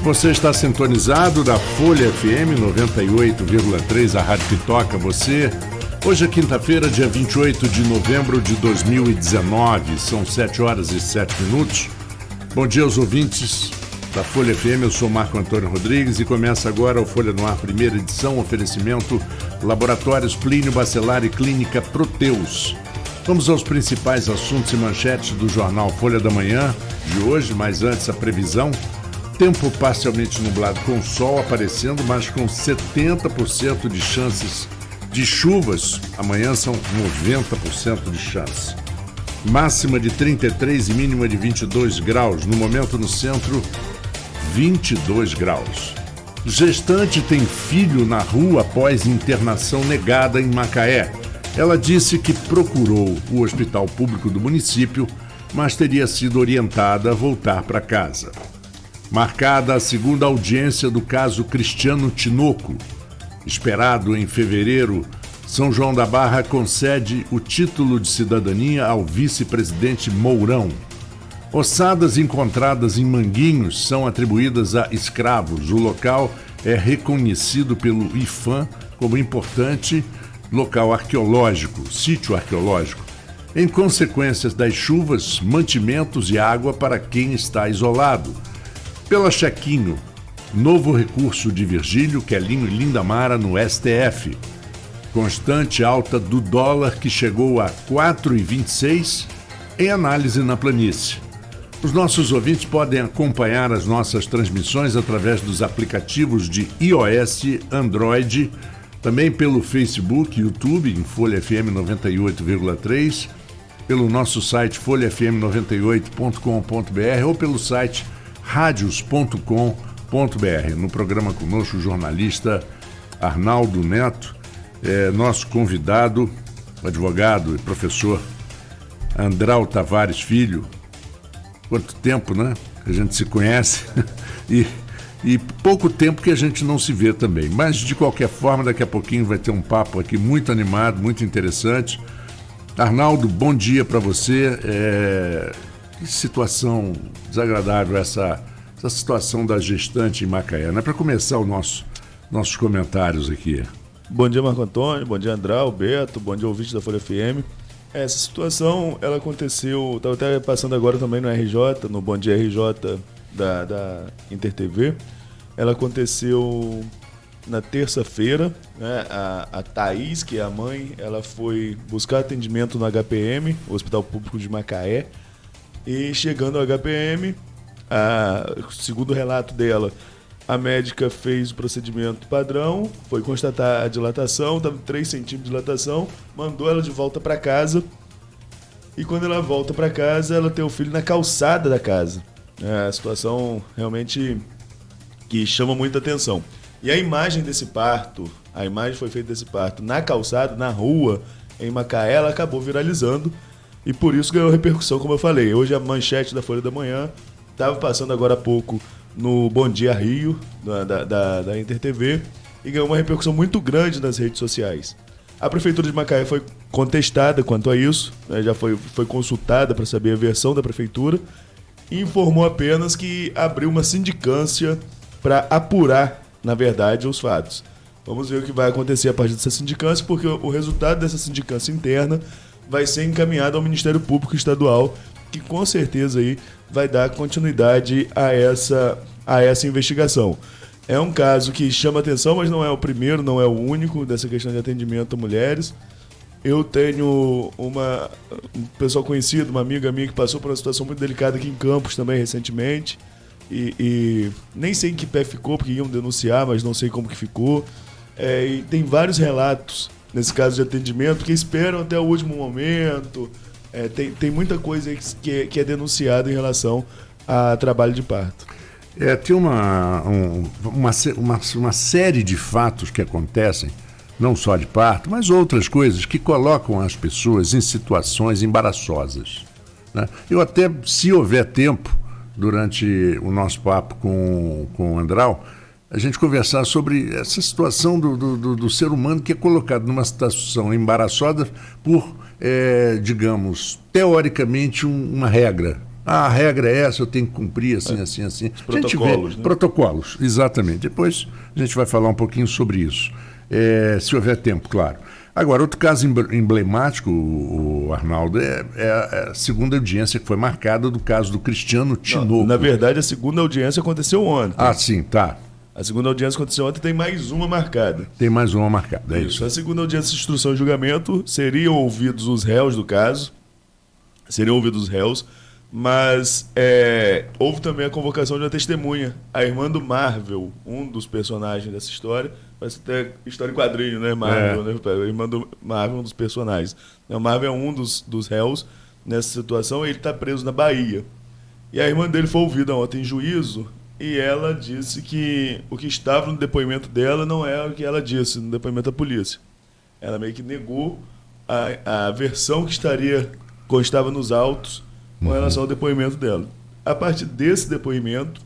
Você está sintonizado da Folha FM 98,3, a rádio que toca você. Hoje é quinta-feira, dia 28 de novembro de 2019, são 7 horas e 7 minutos. Bom dia aos ouvintes da Folha FM, eu sou Marco Antônio Rodrigues e começa agora o Folha no Ar, primeira edição, oferecimento Laboratórios Plínio Bacelar e Clínica Proteus. Vamos aos principais assuntos e manchetes do jornal Folha da Manhã de hoje, mas antes a previsão. Tempo parcialmente nublado com sol aparecendo, mas com 70% de chances de chuvas. Amanhã são 90% de chance. Máxima de 33 e mínima de 22 graus. No momento no centro, 22 graus. Gestante tem filho na rua após internação negada em Macaé. Ela disse que procurou o hospital público do município, mas teria sido orientada a voltar para casa. Marcada a segunda audiência do caso Cristiano Tinoco. Esperado em fevereiro, São João da Barra concede o título de cidadania ao vice-presidente Mourão. Ossadas encontradas em Manguinhos são atribuídas a escravos. O local é reconhecido pelo IPHAN como importante local arqueológico, sítio arqueológico. Em consequência das chuvas, mantimentos e água para quem está isolado. Pela Chequinho, novo recurso de Virgílio, Quelinho e Lindamara no STF. Constante alta do dólar que chegou a 4,26 em análise na planície. Os nossos ouvintes podem acompanhar as nossas transmissões através dos aplicativos de iOS, Android, também pelo Facebook, YouTube, em Folha FM 98,3, pelo nosso site folhafm98.com.br ou pelo site radios.com.br. No programa conosco o jornalista Arnaldo Neto, nosso convidado, o advogado e professor Andral Tavares Filho. Quanto tempo, né? Que a gente se conhece e pouco tempo que a gente não se vê também. Mas, de qualquer forma, daqui a pouquinho vai ter um papo aqui muito animado, muito interessante. Arnaldo, bom dia para você. Que situação desagradável essa situação da gestante em Macaé, né? Para começar nossos comentários aqui. Bom dia, Marco Antônio, bom dia, Andral, Beto, bom dia, ouvinte da Folha FM. Essa situação, ela aconteceu, estava até passando agora também no RJ, no Bom Dia RJ da Inter TV. Ela aconteceu na terça-feira, né? A Thaís, que é a mãe, ela foi buscar atendimento no HPM, o Hospital Público de Macaé. E chegando ao HPM, segundo o relato dela, a médica fez o procedimento padrão, foi constatar a dilatação, estava 3 centímetros de dilatação, mandou ela de volta para casa. E quando ela volta para casa, ela tem o filho na calçada da casa. É a situação realmente que chama muita atenção. E a imagem desse parto, foi feita desse parto na calçada, na rua, em Macaé, ela acabou viralizando. E por isso ganhou repercussão, como eu falei. Hoje a manchete da Folha da Manhã estava passando agora há pouco no Bom Dia Rio, da Inter TV, e ganhou uma repercussão muito grande nas redes sociais. A Prefeitura de Macaé foi contestada quanto a isso, né, já foi consultada para saber a versão da Prefeitura, e informou apenas que abriu uma sindicância para apurar, na verdade, os fatos. Vamos ver o que vai acontecer a partir dessa sindicância, porque o resultado dessa sindicância interna vai ser encaminhado ao Ministério Público Estadual, que com certeza aí vai dar continuidade a essa investigação. É um caso que chama atenção, mas não é o primeiro, não é o único dessa questão de atendimento a mulheres. Eu tenho um pessoal conhecido, uma amiga minha que passou por uma situação muito delicada aqui em Campos também recentemente. E nem sei em que pé ficou, porque iam denunciar, mas não sei como que ficou. E tem vários relatos nesse caso de atendimento, que esperam até o último momento. Tem muita coisa que é denunciada em relação a trabalho de parto. Tem uma série de fatos que acontecem, não só de parto, mas outras coisas que colocam as pessoas em situações embaraçosas, né? Eu até, se houver tempo, durante o nosso papo com o Andral, a gente conversar sobre essa situação do ser humano que é colocado numa situação embaraçosa por, digamos, teoricamente uma regra, A regra é essa, eu tenho que cumprir assim. Os protocolos, né? Protocolos, exatamente. Depois a gente vai falar um pouquinho sobre isso, se houver tempo, claro. Agora, outro caso emblemático, o Arnaldo, é a segunda audiência que foi marcada do caso do Cristiano Tinoco. Na verdade, a segunda audiência aconteceu ontem. Ah, sim, tá. A segunda audiência aconteceu ontem, tem mais uma marcada. Tem mais uma marcada, é isso. A segunda audiência de instrução e julgamento seriam ouvidos os réus do caso, mas houve também a convocação de uma testemunha, a irmã do Marvel, um dos personagens dessa história. Parece até história em quadrinho, né? Marvel, né? A irmã do Marvel é um dos personagens. O Marvel é um dos réus nessa situação, e ele está preso na Bahia. E a irmã dele foi ouvida ontem em juízo, e ela disse que o que estava no depoimento dela não é o que ela disse no depoimento da polícia. Ela meio que negou a versão que constava nos autos com relação ao depoimento dela. A partir desse depoimento,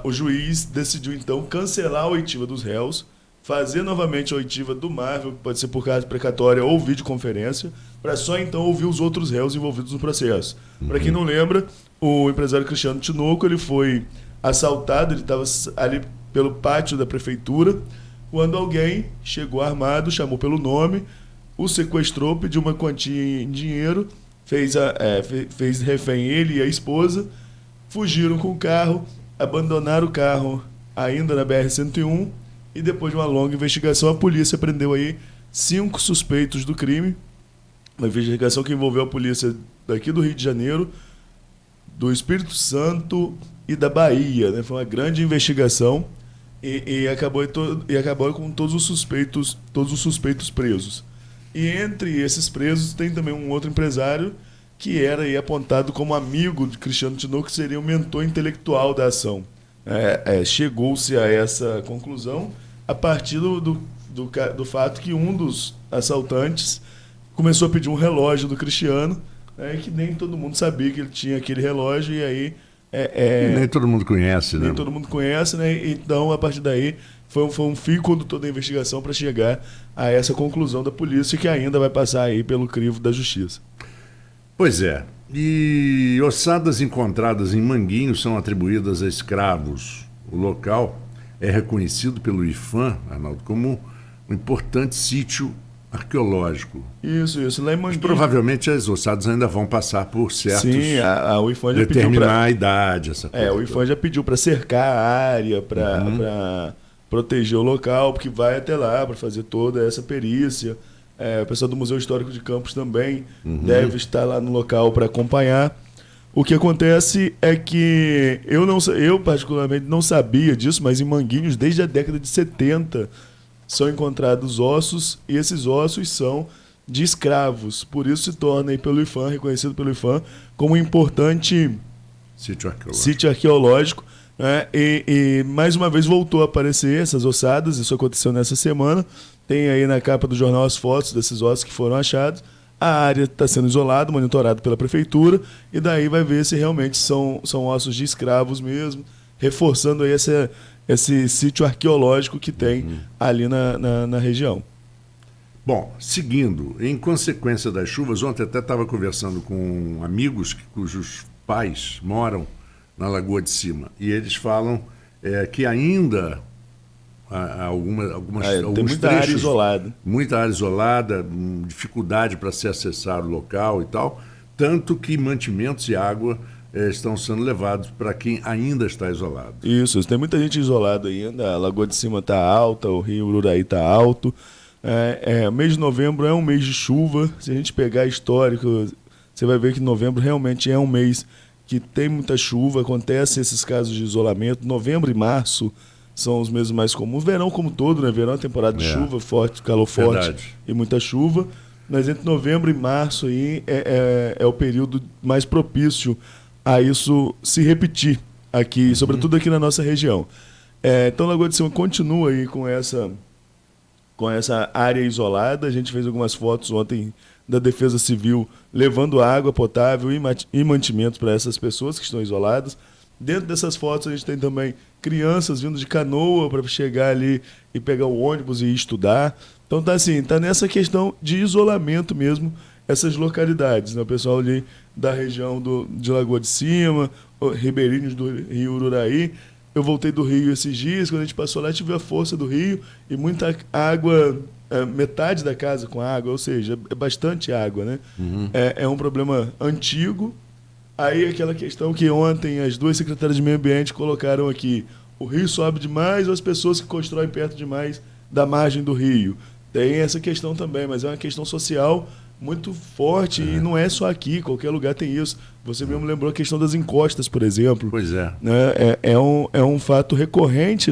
o juiz decidiu, então, cancelar a oitiva dos réus, fazer novamente a oitiva do Marvel, que pode ser por carta precatória ou videoconferência, para só, então, ouvir os outros réus envolvidos no processo. Para quem não lembra, o empresário Cristiano Tinoco, ele foi assaltado, ele estava ali pelo pátio da prefeitura, quando alguém chegou armado, chamou pelo nome, o sequestrou, pediu uma quantia em dinheiro, fez refém ele e a esposa, fugiram com o carro, abandonaram o carro ainda na BR-101, e depois de uma longa investigação, a polícia prendeu aí 5 suspeitos do crime. Uma investigação que envolveu a polícia daqui do Rio de Janeiro, do Espírito Santo e da Bahia, né? Foi uma grande investigação e acabou com todos os suspeitos presos. E entre esses presos tem também um outro empresário que era aí apontado como amigo de Cristiano Tinoco, que seria o mentor intelectual da ação. Chegou-se a essa conclusão a partir do fato que um dos assaltantes começou a pedir um relógio do Cristiano, que nem todo mundo sabia que ele tinha aquele relógio, e aí... nem todo mundo conhece, né? Nem todo mundo conhece, né? Então, a partir daí, foi um fio condutor da investigação para chegar a essa conclusão da polícia, que ainda vai passar aí pelo crivo da justiça. Pois é. E ossadas encontradas em Manguinhos são atribuídas a escravos. O local é reconhecido pelo IPHAN, Arnaldo, como um importante sítio arqueológico. Isso. Lá em Manguinhos... Mas provavelmente as ossadas ainda vão passar por certos... Sim, o IPHAN já determinar a idade, essa coisa. O IPHAN já pediu para cercar a área, para proteger o local, porque vai até lá para fazer toda essa perícia. O pessoal do Museu Histórico de Campos também deve estar lá no local para acompanhar. O que acontece é que eu particularmente não sabia disso, mas em Manguinhos, desde a década de 70, são encontrados ossos, e esses ossos são de escravos. Por isso se torna aí pelo IPHAN, reconhecido pelo IPHAN, como um importante sítio arqueológico. Né? E mais uma vez voltou a aparecer essas ossadas, isso aconteceu nessa semana. Tem aí na capa do jornal as fotos desses ossos que foram achados. A área está sendo isolada, monitorada pela prefeitura, e daí vai ver se realmente são ossos de escravos mesmo, reforçando aí esse sítio arqueológico que tem ali na região. Bom, seguindo, em consequência das chuvas, ontem até estava conversando com amigos cujos pais moram na Lagoa de Cima, e eles falam que ainda há alguns tem muita trechos, área isolada. Muita área isolada, dificuldade para se acessar o local e tal, tanto que mantimentos e água estão sendo levados para quem ainda está isolado. Isso, tem muita gente isolada ainda, a Lagoa de Cima está alta, o Rio Ururaí está alto. O mês de novembro é um mês de chuva. Se a gente pegar histórico, você vai ver que novembro realmente é um mês que tem muita chuva, acontecem esses casos de isolamento. Novembro e março são os meses mais comuns. Verão como todo, né? Verão é temporada de chuva forte, calor forte e muita chuva. Mas entre novembro e março aí é o período mais propício a isso se repetir aqui, sobretudo aqui na nossa região. Então, Lagoa de Cima continua aí com essa área isolada. A gente fez algumas fotos ontem da Defesa Civil levando água potável e mantimentos para essas pessoas que estão isoladas. Dentro dessas fotos a gente tem também crianças vindo de canoa para chegar ali e pegar o ônibus e ir estudar. Então tá nessa questão de isolamento mesmo essas localidades, né? O pessoal ali da região de Lagoa de Cima, ribeirinhos do Rio Ururaí. Eu voltei do Rio esses dias, quando a gente passou lá, a gente viu a força do rio e muita água, metade da casa com água, ou seja, é bastante água, né? É um problema antigo. Aí aquela questão que ontem as duas secretárias de meio ambiente colocaram aqui, o rio sobe demais ou as pessoas que constroem perto demais da margem do rio? Tem essa questão também, mas é uma questão social muito forte e não é só aqui, qualquer lugar tem isso. Você mesmo lembrou a questão das encostas, por exemplo. Pois é. Né? É um fato recorrente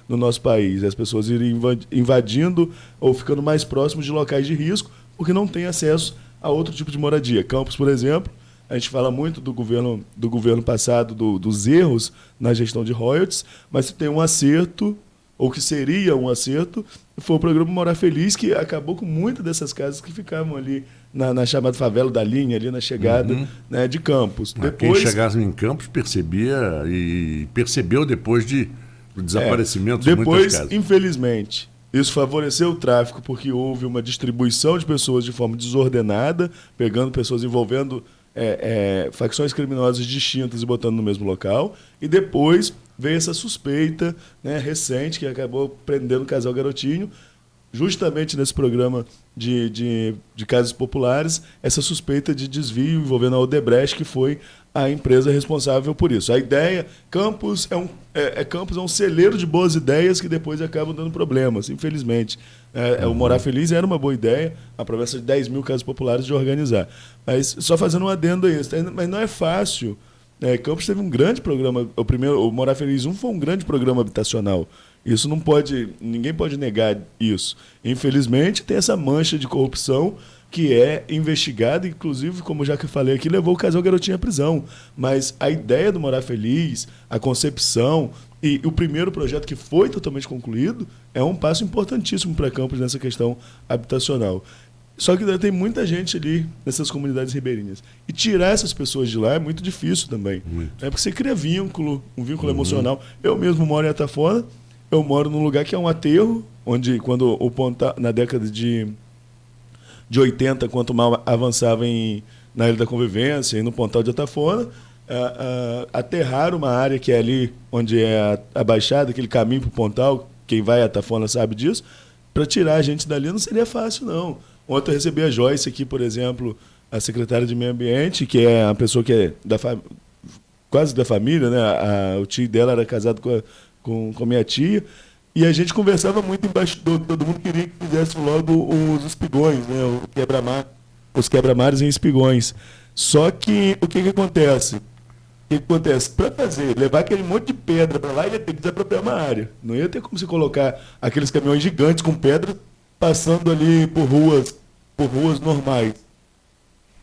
no nosso país, as pessoas irem invadindo ou ficando mais próximos de locais de risco porque não têm acesso a outro tipo de moradia. Campos, por exemplo, a gente fala muito do governo passado, dos erros na gestão de royalties, mas tem um acerto, ou que seria um acerto, foi o programa Morar Feliz, que acabou com muitas dessas casas que ficavam ali na chamada favela da linha, ali na chegada, né, de Campos. Quem chegasse em Campos percebia e percebeu depois do desaparecimento de muitas casas. Infelizmente, isso favoreceu o tráfico porque houve uma distribuição de pessoas de forma desordenada, pegando pessoas envolvendo facções criminosas distintas e botando no mesmo local, e depois veio essa suspeita, né, recente que acabou prendendo o casal Garotinho, justamente nesse programa de casas populares, essa suspeita de desvio envolvendo a Odebrecht, que foi a empresa responsável por isso. A ideia, Campos Campos é um celeiro de boas ideias que depois acabam dando problemas, infelizmente. O Morar Feliz era uma boa ideia, a promessa de 10 mil casas populares de organizar. Mas só fazendo um adendo a isso, mas não é fácil. Campos teve um grande programa, o Morar Feliz 1 foi um grande programa habitacional. Isso ninguém pode negar isso. Infelizmente tem essa mancha de corrupção que é investigada, inclusive, como já que eu falei aqui, levou o casal Garotinho à prisão. Mas a ideia do Morar Feliz, a concepção e o primeiro projeto que foi totalmente concluído é um passo importantíssimo para Campos nessa questão habitacional. Só que tem muita gente ali nessas comunidades ribeirinhas. E tirar essas pessoas de lá é muito difícil também. Porque você cria um vínculo emocional. Eu mesmo moro em Atafona, eu moro num lugar que é um aterro, onde quando o Pontal, na década de 80, quanto mais avançava na Ilha da Convivência e no Pontal de Atafona, aterraram uma área que é ali onde é a Baixada, aquele caminho para o Pontal, quem vai a Atafona sabe disso, para tirar a gente dali não seria fácil, não. Ontem eu recebi a Joyce aqui, por exemplo, a secretária de Meio Ambiente, que é a pessoa que é quase da família, né? O tio dela era casado com a minha tia, e a gente conversava muito em bastidor, todo mundo queria que fizesse logo os espigões, né? Os quebra-mares em espigões. Só que o que acontece? Para levar aquele monte de pedra para lá, ia ter que desapropriar uma área. Não ia ter como se colocar aqueles caminhões gigantes com pedra passando ali por ruas normais.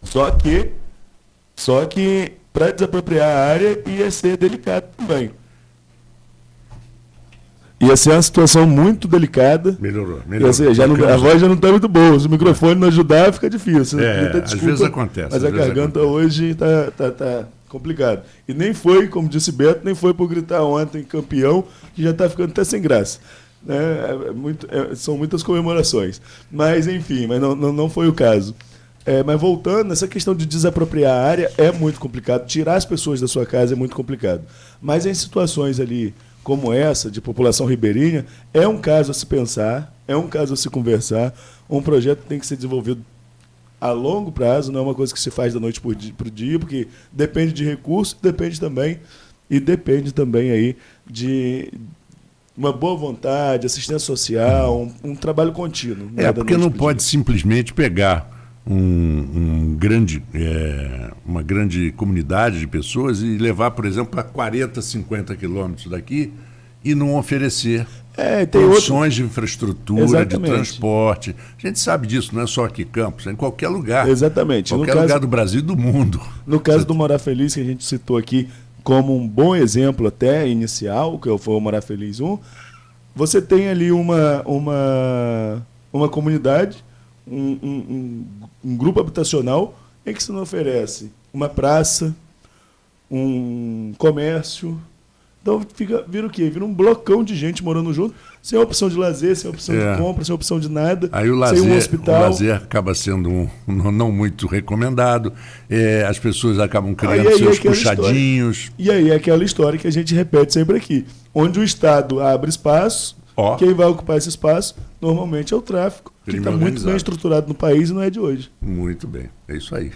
Só que para desapropriar a área ia ser delicado também. Ia ser uma situação muito delicada. Melhorou. A voz já não está muito boa. Se o microfone não ajudar, fica difícil. Às vezes acontece. Mas a garganta hoje está complicado. E nem foi, como disse Beto, nem foi por gritar ontem campeão, que já está ficando até sem graça. São muitas comemorações. Mas, enfim, não foi o caso. Mas voltando, essa questão de desapropriar a área é muito complicado. Tirar as pessoas da sua casa é muito complicado. Mas em situações ali como essa, de população ribeirinha, é um caso a se pensar, é um caso a se conversar. Um projeto tem que ser desenvolvido a longo prazo, não é uma coisa que se faz da noite para o dia, porque depende de recursos, depende também aí de uma boa vontade, assistência social, um trabalho contínuo. Porque não pode simplesmente pegar uma grande comunidade de pessoas e levar, por exemplo, para 40, 50 quilômetros daqui e não oferecer condições de infraestrutura, de transporte. A gente sabe disso, não é só aqui em Campos, é em qualquer lugar. Exatamente. Qualquer lugar do Brasil e do mundo. No caso do Morar Feliz, que a gente citou aqui como um bom exemplo até inicial, que foi o Morar Feliz 1, você tem ali uma comunidade, um grupo habitacional em que se não oferece uma praça, um comércio, Então vira o quê? Vira um blocão de gente morando junto, sem opção de lazer, sem opção de compra, sem opção de nada. Aí sem um hospital. O lazer acaba sendo não muito recomendado, as pessoas acabam criando seus puxadinhos. E aí é aquela história que a gente repete sempre aqui. Onde o Estado abre espaço, quem vai ocupar esse espaço normalmente é o tráfico, que está muito bem estruturado no país e não é de hoje. Muito bem, é isso aí.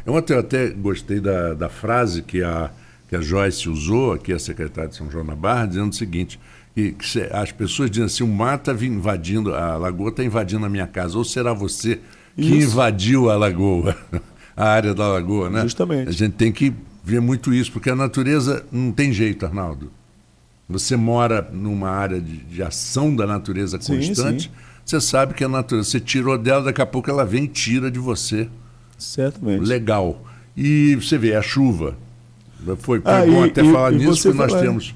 Eu até gostei da frase que a Joyce usou, aqui a secretária de São João da Barra, dizendo o seguinte, que as pessoas dizem assim, o mar está invadindo, a lagoa está invadindo a minha casa, ou será você que invadiu a lagoa, a área da lagoa, né? Justamente. A gente tem que ver muito isso, porque a natureza não tem jeito, Arnaldo. Você mora numa área de ação da natureza constante, você sabe que a natureza, você tirou dela, daqui a pouco ela vem e tira de você. Certamente. Legal. E você vê, a chuva. Foi bom até falar nisso, porque nós temos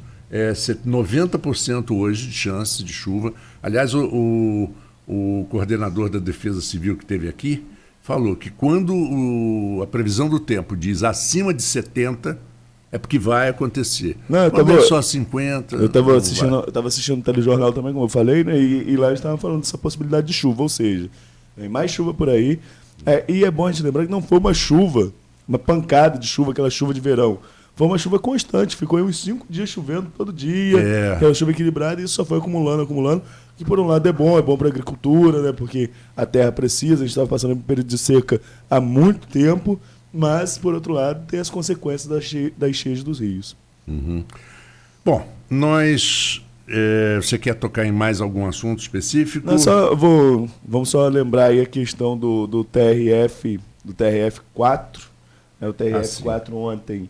90% hoje de chance de chuva. Aliás, o coordenador da Defesa Civil que esteve aqui falou que quando a previsão do tempo diz acima de 70%, é porque vai acontecer. Quando é só 50%... Eu estava assistindo o telejornal também, como eu falei, né, e lá eles estavam falando dessa possibilidade de chuva, ou seja, tem mais chuva por aí. E é bom a gente lembrar que não foi uma chuva, uma pancada de chuva, aquela chuva de verão. Foi uma chuva constante, ficou aí uns 5 dias chovendo todo dia, uma chuva equilibrada, e isso só foi acumulando, que por um lado é bom para a agricultura, né, porque a terra precisa, a gente estava passando por um período de seca há muito tempo, mas, por outro lado, tem as consequências das cheias dos rios. Uhum. Bom, você quer tocar em mais algum assunto específico? Vamos só lembrar aí a questão do TRF 4. O TRF 4 ontem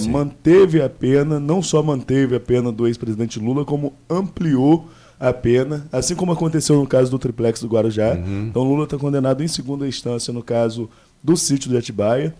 manteve a pena, não só manteve a pena do ex-presidente Lula, como ampliou a pena, assim como aconteceu no caso do triplex do Guarujá. Então Lula está condenado em segunda instância no caso do sítio de Atibaia.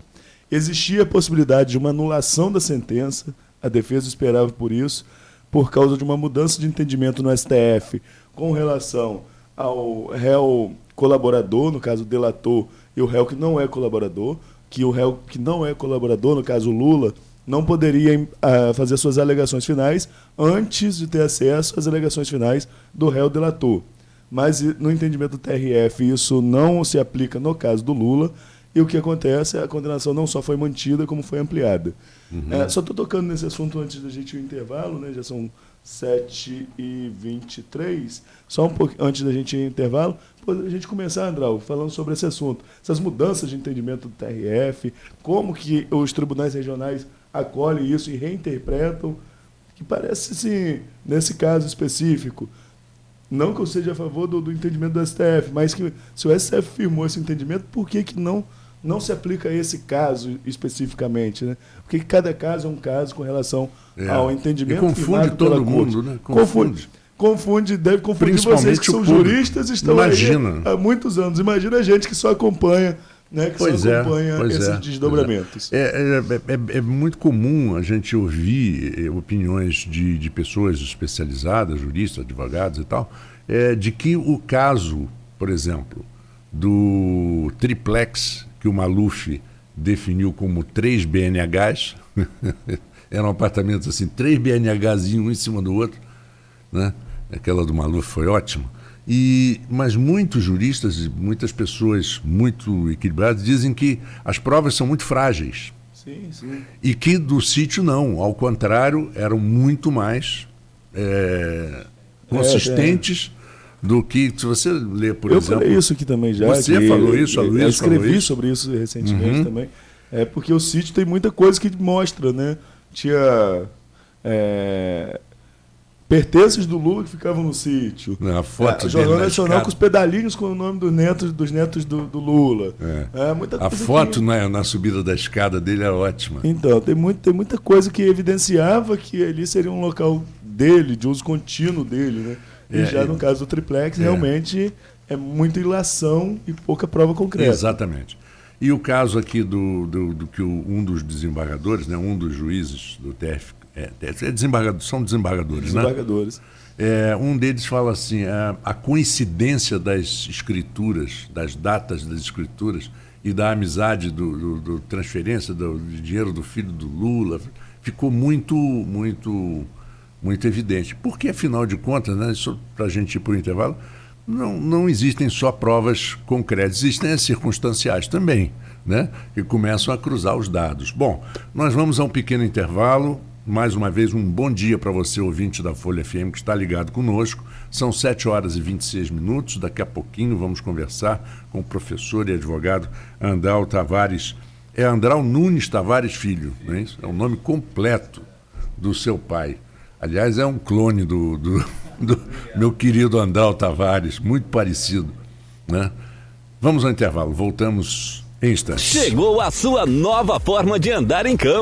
Existia a possibilidade de uma anulação da sentença, a defesa esperava por isso, por causa de uma mudança de entendimento no STF com relação ao réu colaborador, no caso o delator, e o réu que não é colaborador, que o réu que não é colaborador, no caso Lula, não poderia fazer suas alegações finais antes de ter acesso às alegações finais do réu delator. Mas no entendimento do TRF isso não se aplica no caso do Lula, e o que acontece é que a condenação não só foi mantida, como foi ampliada. Só estou tocando nesse assunto antes da gente ir ao intervalo, né? Já são 7h23, só um pouco antes da gente ir ao intervalo, a gente começar, Andral, falando sobre esse assunto, essas mudanças de entendimento do TRF, como que os tribunais regionais acolhem isso e reinterpretam, que parece, sim, nesse caso específico, não que eu seja a favor do entendimento do STF, mas que se o STF firmou esse entendimento, por que não se aplica a esse caso especificamente, né? Porque cada caso é um caso com relação ao entendimento. E confunde todo mundo, né? Deve confundir vocês que são juristas e estão aí há muitos anos. Imagina a gente que só acompanha, né, esses desdobramentos. É muito comum a gente ouvir opiniões de pessoas especializadas, juristas, advogados e tal, de que o caso, por exemplo, do triplex, que o Maluf definiu como 3 BNHs, eram apartamentos assim, 3 BNHs um em cima do outro, né? Aquela do Maluf foi ótima. Mas muitos juristas, muitas pessoas muito equilibradas dizem que as provas são muito frágeis. Sim, sim. E que do sítio não, ao contrário, eram muito mais consistentes do que, se você ler, por exemplo... Eu falei isso aqui também já. Você falou isso, a Luísa falou isso. Eu escrevi sobre isso recentemente também. Porque o sítio tem muita coisa que mostra, né? Tinha... pertences do Lula que ficavam no sítio. A foto Jornal Nacional com os pedalinhos com o nome dos netos do Lula. Muita coisa. A foto na subida da escada dele é ótima. Então, tem muita coisa que evidenciava que ali seria um local dele, de uso contínuo dele, né? E já no caso do triplex, realmente é muita ilação e pouca prova concreta. Exatamente. E o caso aqui do que um dos desembargadores, né, um dos juízes do TF, são desembargadores, né? Desembargadores. Um deles fala assim, a coincidência das escrituras, das datas das escrituras e da amizade transferência do dinheiro do filho do Lula, ficou muito muito evidente. Porque, afinal de contas, né, para a gente ir para o intervalo, não existem só provas concretas, existem as circunstanciais também, né, que começam a cruzar os dados. Bom, nós vamos a um pequeno intervalo. Mais uma vez, um bom dia para você, ouvinte da Folha FM, que está ligado conosco. São 7h26. Daqui a pouquinho vamos conversar com o professor e advogado Andral Tavares. É Andral Nunes Tavares Filho, não é isso? É o nome completo do seu pai. Aliás, é um clone do meu querido Andral Tavares, muito parecido, né? Vamos ao intervalo, voltamos em instantes. Chegou a sua nova forma de andar em campo.